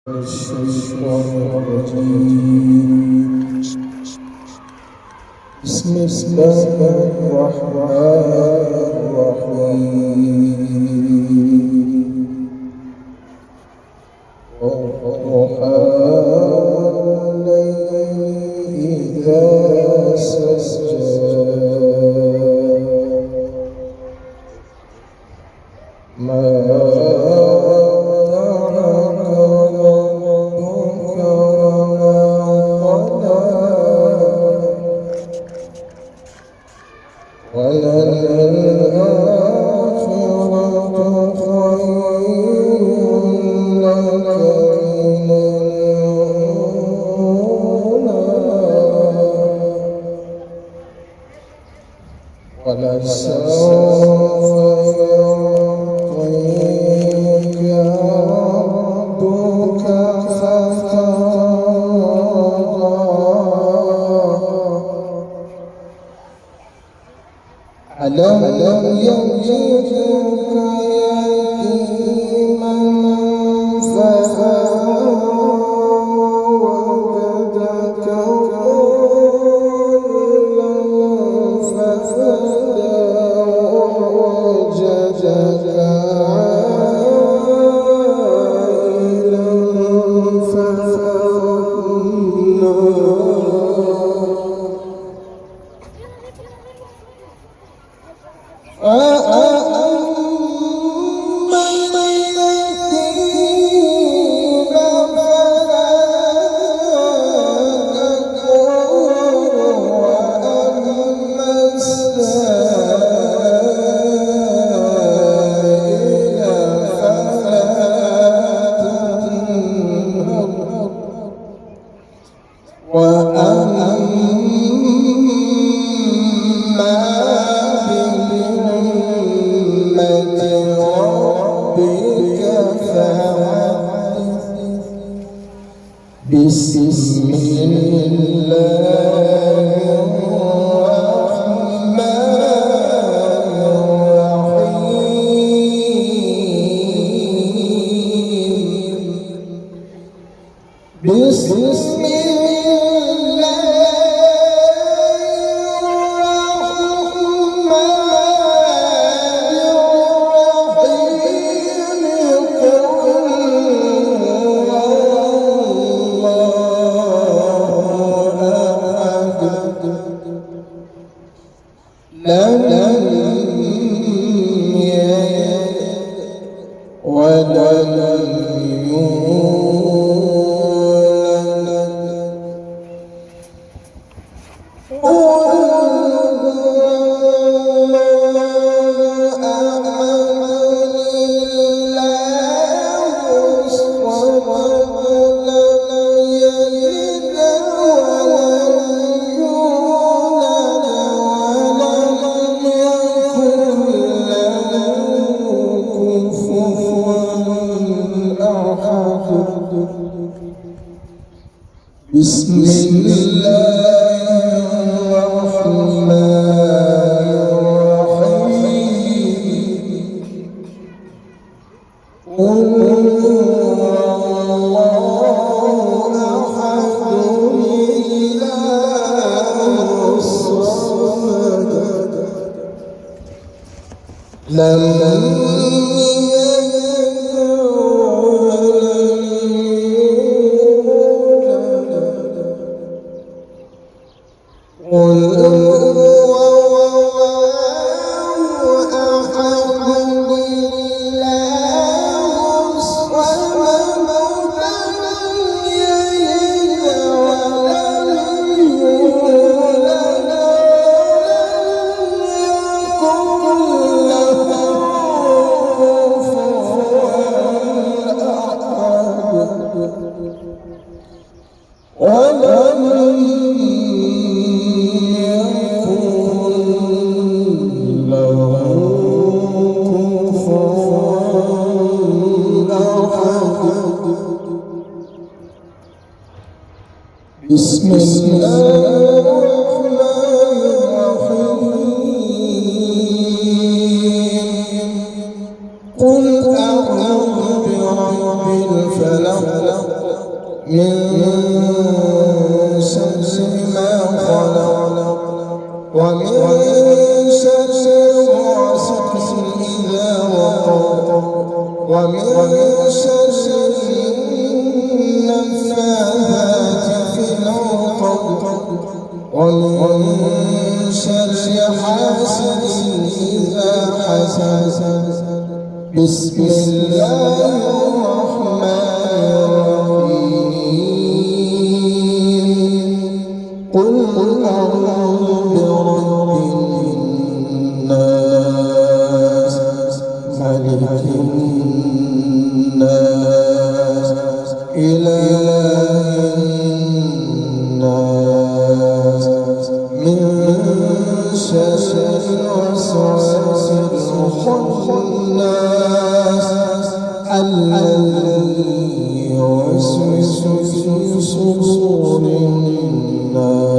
الشيطان الرجيم. بسم الله الرحمن الرحيم. والضحى والليل إذا سجى ما ولسوف يعطيك ربك فترضى ألم يجدك يتيما فآوى وجدك عائلا فأغنى بسم الله الرحمن الرحيم. بسم لم يلد ولم بسم الله الرحمن الرحيم. قل هو الله أحد الله الصمد لم بسم الله الرحمن الرحيم. قل أعوذ برب الفلق من شر ما خلق ومن شر غاسق إذا وقب ومن شر النفاثات في العقد ومن شر حاسد إذا حسد. بسم الله الرحمن الرحيم. قل أعوذ برب الناس ملك الناس إله الناس من شر الوسواس الخناس الذي يوسوس في صدور الناس